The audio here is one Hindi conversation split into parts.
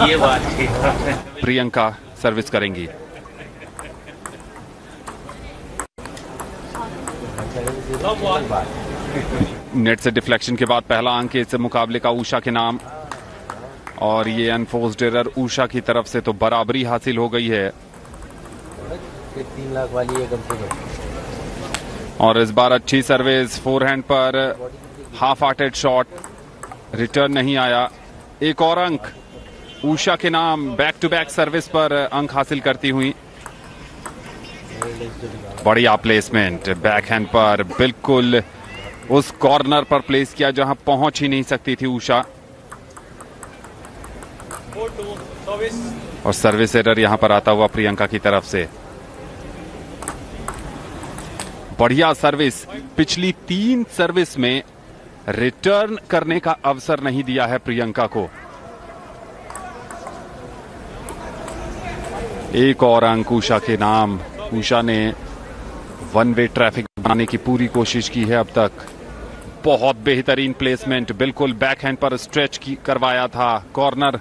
ये बात है। प्रियंका सर्विस करेंगी। नेट से डिफ्लेक्शन के बाद पहला अंक इस मुकाबले का उषा के नाम, और ये अनफोर्स्ड एरर उषा की तरफ से, तो बराबरी हासिल हो गई है। 3 लाख वाली है कम से कम। और इस बार अच्छी सर्विस, फोरहैंड पर हाफ हार्टेड शॉट, रिटर्न नहीं आया। एक और अंक उषा के नाम, बैक टू बैक सर्विस पर अंक हासिल करती हुई। बढ़िया प्लेसमेंट, बैकहैंड पर बिल्कुल उस कॉर्नर पर प्लेस किया जहां पहुंच ही नहीं सकती थी उषा। और सर्विस एरर यहां पर आता हुआ प्रियंका की तरफ से। बढ़िया सर्विस, पिछली 3 सर्विस में रिटर्न करने का अवसर नहीं दिया है प्रियंका को। एक और अंक उषा के नाम। उषा ने वन वे ट्रैफिक बनाने की पूरी कोशिश की है अब तक। बहुत बेहतरीन प्लेसमेंट, बिल्कुल बैकहैंड पर स्ट्रेच करवाया था, कॉर्नर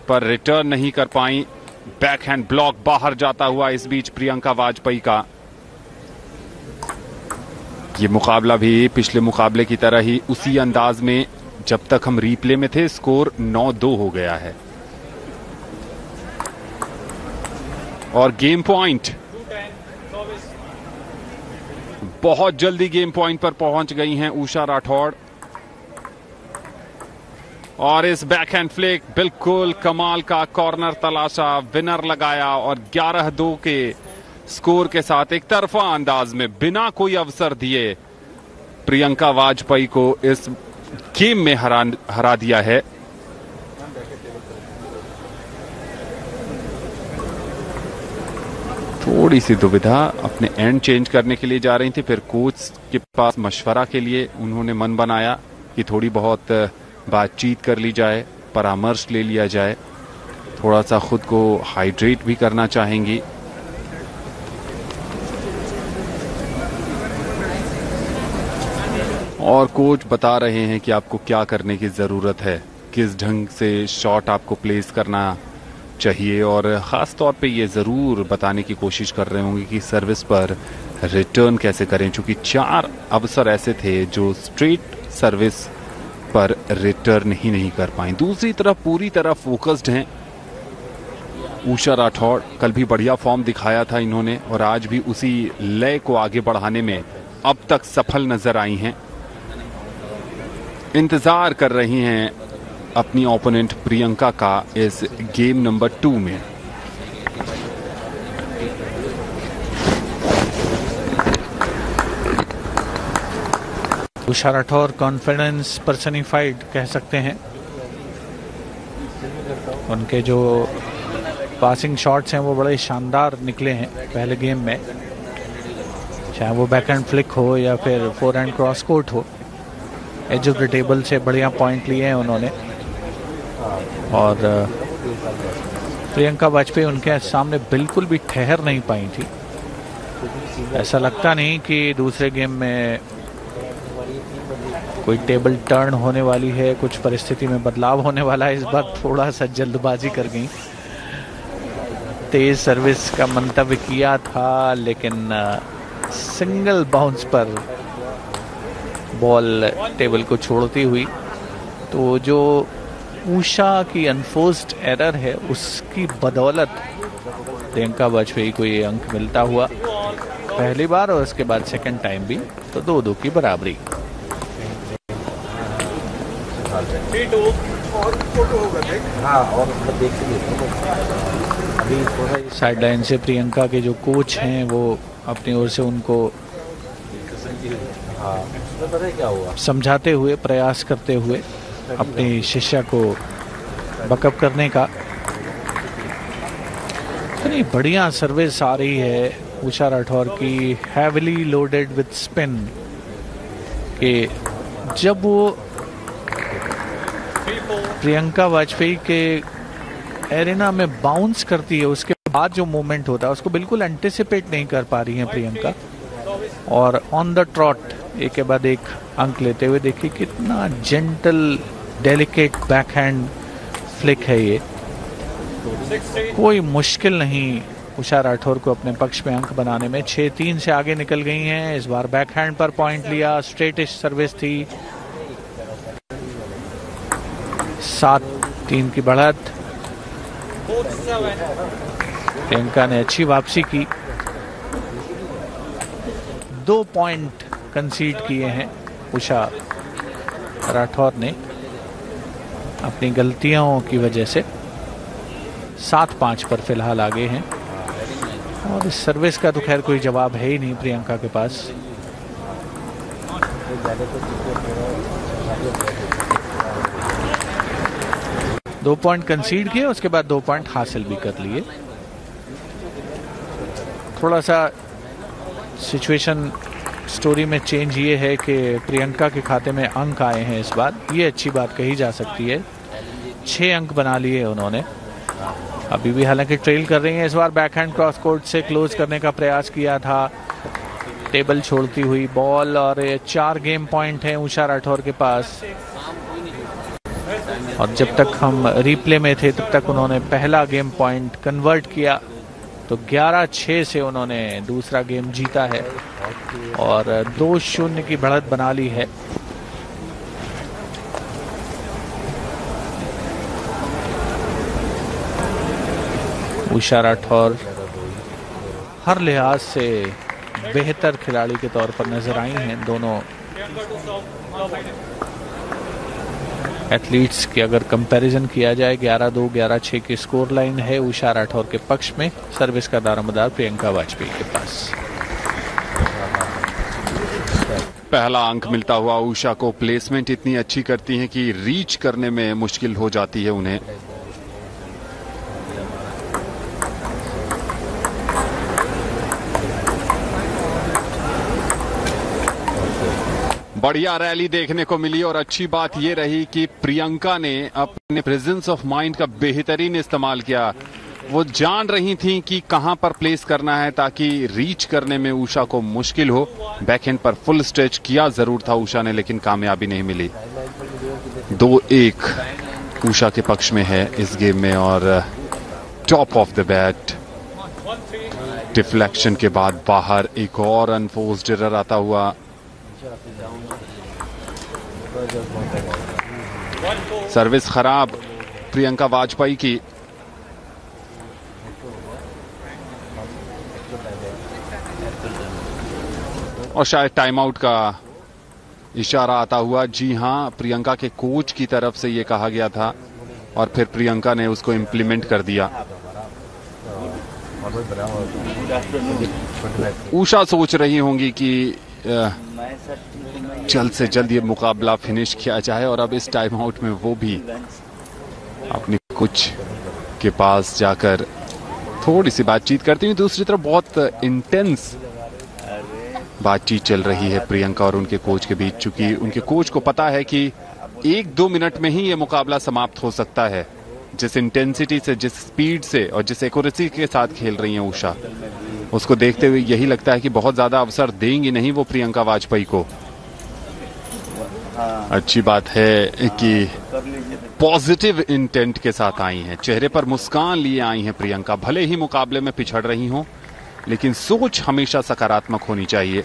पर रिटर्न नहीं कर पाई। बैकहैंड ब्लॉक बाहर जाता हुआ इस बीच प्रियंका वाजपेयी का। ये मुकाबला भी पिछले मुकाबले की तरह ही उसी अंदाज में, जब तक हम रीप्ले में थे, स्कोर 9-2 हो गया है। और गेम पॉइंट, बहुत जल्दी गेम पॉइंट पर पहुंच गई हैं उषा राठौड़। और इस बैकहैंड फ्लिक, बिल्कुल कमाल का कॉर्नर तलाशा, विनर लगाया, और 11-2 के स्कोर के साथ एक तरफा अंदाज में बिना कोई अवसर दिए प्रियंका वाजपेयी को इस गेम में हरा दिया है। थोड़ी सी दुविधा, अपने एंड चेंज करने के लिए जा रही थी, फिर कोच के पास मशवरा के लिए उन्होंने मन बनाया कि थोड़ी बहुत बातचीत कर ली जाए, परामर्श ले लिया जाए, थोड़ा सा खुद को हाइड्रेट भी करना चाहेंगी। और कोच बता रहे हैं कि आपको क्या करने की जरूरत है, किस ढंग से शॉट आपको प्लेस करना चाहिए, और खास तौर पे ये जरूर बताने की कोशिश कर रहे होंगे कि सर्विस पर रिटर्न कैसे करें, क्योंकि 4 अवसर ऐसे थे जो स्ट्रेट सर्विस पर रिटर्न ही नहीं कर पाए। दूसरी तरफ पूरी तरह फोकस्ड हैं उषा राठौड़। कल भी बढ़िया फॉर्म दिखाया था इन्होंने, और आज भी उसी लय को आगे बढ़ाने में अब तक सफल नजर आई हैं। इंतजार कर रही हैं अपनी ओपोनेंट प्रियंका का इस गेम नंबर 2 में। उषा राठौर कॉन्फिडेंस पर्सनिफाइड कह सकते हैं। उनके जो पासिंग शॉट्स हैं वो बड़े शानदार निकले हैं पहले गेम में, चाहे वो बैकहैंड फ्लिक हो या फिर फोरहैंड क्रॉस कोर्ट हो। एज ऑफ द टेबल से बढ़िया पॉइंट लिए हैं उन्होंने, और प्रियंका वाजपेयी उनके सामने बिल्कुल भी ठहर नहीं पाई थी। ऐसा लगता नहीं कि दूसरे गेम में कोई टेबल टर्न होने वाली है, कुछ परिस्थिति में बदलाव होने वाला है। इस बार थोड़ा सा जल्दबाजी कर गई, तेज सर्विस का मंतव्य किया था, लेकिन सिंगल बाउंस पर बॉल टेबल को छोड़ती हुई। तो जो उषा की अनफोर्स्ड एरर है उसकी बदौलत प्रियंका वाजपेयी को ये अंक मिलता हुआ पहली बार, और उसके बाद सेकंड टाइम भी, तो 2-2 की बराबरी। साइड लाइन से प्रियंका के जो कोच हैं वो अपनी ओर से उनको समझाते हुए, प्रयास करते हुए अपनी शिष्या को बकअप करने का। इतनी बढ़िया सर्विस आ रही है उषा राठौर की, हैविली लोडेड विद स्पिन, कि जब वो प्रियंका वाजपेयी के एरिना में बाउंस करती है, उसके बाद जो मूवमेंट होता है उसको बिल्कुल एंटिसिपेट नहीं कर पा रही है प्रियंका, और ऑन द ट्रॉट एक के बाद एक अंक लेते हुए। देखिए कितना जेंटल डेलिकेट बैकहैंड फ्लिक है ये, कोई मुश्किल नहीं उषा राठौर को अपने पक्ष में अंक बनाने में। 6-3 से आगे निकल गई हैं। इस बार बैकहैंड पर पॉइंट लिया, स्ट्रेटिश सर्विस थी। 7-3 की बढ़त। प्रियंका ने अच्छी वापसी की। 2 पॉइंट कंसीड किए हैं उषा राठौर ने अपनी गलतियों की वजह से। 7-5 पर फिलहाल आगे हैं और इस सर्विस का तो खैर कोई जवाब है ही नहीं प्रियंका के पास। दो पॉइंट कंसीड किए, उसके बाद 2 पॉइंट हासिल भी कर लिए। थोड़ा सा सिचुएशन स्टोरी में चेंज ये है कि प्रियंका के खाते में अंक आए हैं इस बार, ये अच्छी बात कही जा सकती है। 6 अंक बना लिए उन्होंने। अभी भी हालांकि ट्रेल कर रही हैं। इस बार बैकहैंड क्रॉस कोर्ट से क्लोज करने का प्रयास किया था, टेबल छोड़ती हुई बॉल, और 4 गेम पॉइंट हैं उषा राठौर के पास। और जब तक हम रिप्ले में थे तब तक उन्होंने पहला गेम पॉइंट कन्वर्ट किया, तो 11-6 से उन्होंने दूसरा गेम जीता है और 2-0 की बढ़त बना ली है। उषा राठौर हर लिहाज से बेहतर खिलाड़ी के तौर पर नजर आई हैं। दोनों एथलीट्स की अगर कंपैरिजन किया जाए, 11-2 11-6 की स्कोर लाइन है उषा राठौर के पक्ष में। सर्विस का दारोमदार प्रियंका वाजपेयी के पास। पहला अंक मिलता हुआ उषा को। प्लेसमेंट इतनी अच्छी करती हैं कि रीच करने में मुश्किल हो जाती है उन्हें। बढ़िया रैली देखने को मिली और अच्छी बात यह रही कि प्रियंका ने अपने प्रेजेंस ऑफ माइंड का बेहतरीन इस्तेमाल किया। वो जान रही थी कि कहां पर प्लेस करना है ताकि रीच करने में उषा को मुश्किल हो। बैकहैंड पर फुल स्ट्रेच किया जरूर था उषा ने, लेकिन कामयाबी नहीं मिली। 2-1 उषा के पक्ष में है इस गेम में। और top of the bat deflection के बाद बाहर एक और अनफोर्स्ड एरर आता हुआ। सर्विस खराब प्रियंका वाजपेयी की। और शायद टाइम आउट का इशारा आता हुआ। जी हां, प्रियंका के कोच की तरफ से यह कहा गया था और फिर प्रियंका ने उसको इंप्लीमेंट कर दिया। उषा सोच रही होंगी कि जल्द से जल्द ये मुकाबला फिनिश किया जाए, और अब इस टाइम आउट में वो भी अपने कोच के पास जाकर थोड़ी सी बातचीत करती हुई। दूसरी तरफ बहुत इंटेंस बातचीत चल रही है प्रियंका और उनके कोच के बीच, चूंकि उनके कोच को पता है कि 1-2 मिनट में ही ये मुकाबला समाप्त हो सकता है। जिस इंटेंसिटी से, जिस स्पीड से और जिस एक्यूरेसी के साथ खेल रही हैं उषा, उसको देखते हुए यही लगता है कि बहुत ज्यादा अवसर देंगी नहीं वो प्रियंका वाजपेयी को। अच्छी बात है कि पॉजिटिव इंटेंट के साथ आई हैं, चेहरे पर मुस्कान लिए आई हैं प्रियंका। भले ही मुकाबले में पिछड़ रही हों, लेकिन सोच हमेशा सकारात्मक होनी चाहिए।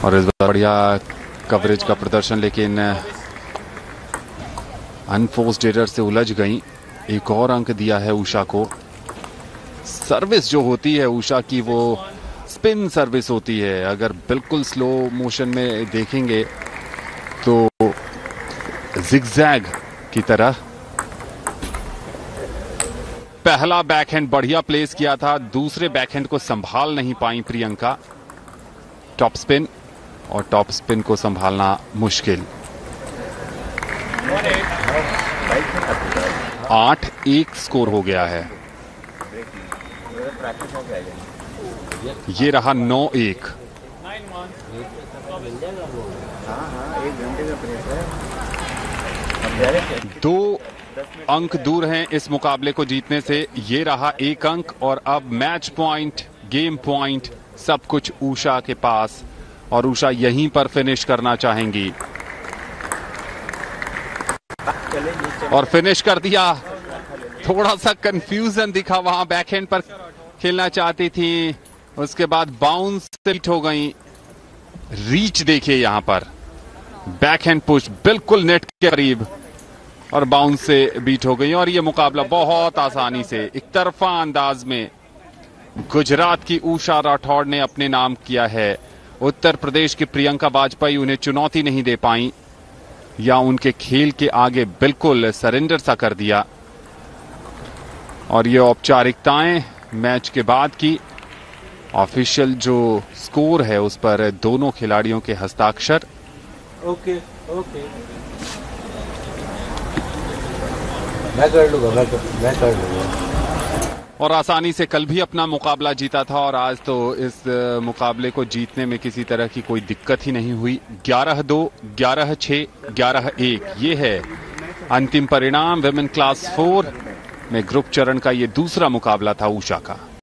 और इस बार बढ़िया कवरेज का प्रदर्शन, लेकिन अनफोर्स्ड एरर से उलझ गई। एक और अंक दिया है उषा को। सर्विस जो होती है उषा की, वो स्पिन सर्विस होती है। अगर बिल्कुल स्लो मोशन में देखेंगे तो जिगजैग की तरह। पहला बैकहैंड बढ़िया प्लेस किया था, दूसरे बैकहैंड को संभाल नहीं पाई प्रियंका। टॉप स्पिन, और टॉप स्पिन को संभालना मुश्किल। 8-1 स्कोर हो गया है। ये रहा 9-1। 2 अंक दूर हैं इस मुकाबले को जीतने से। ये रहा 1 अंक और अब मैच पॉइंट, गेम पॉइंट सब कुछ उषा के पास और उषा यहीं पर फिनिश करना चाहेंगी और फिनिश कर दिया। थोड़ा सा कंफ्यूजन दिखा वहां, बैकहैंड पर खेलना चाहती थी, उसके बाद बाउंस हिट हो गई। रीच देखिए यहां पर, बैकहैंड पुश बिल्कुल नेट के करीब और बाउंस से बीट हो गई और ये मुकाबला बहुत आसानी से एक तरफा अंदाज में गुजरात की उषा राठौड़ ने अपने नाम किया है। उत्तर प्रदेश की प्रियंका वाजपेयी उन्हें चुनौती नहीं दे पाई या उनके खेल के आगे बिल्कुल सरेंडर सा कर दिया। और ये औपचारिकताएं मैच के बाद की, ऑफिशियल जो स्कोर है उस पर दोनों खिलाड़ियों के हस्ताक्षर। ओके ओके, मैं कर लूंगा, मैं कर लूंगा। और आसानी से कल भी अपना मुकाबला जीता था और आज तो इस मुकाबले को जीतने में किसी तरह की कोई दिक्कत ही नहीं हुई। 11-2, 11-6, 11-1 ये है अंतिम परिणाम। विमेन क्लास 4 में ग्रुप चरण का ये दूसरा मुकाबला था उषा का।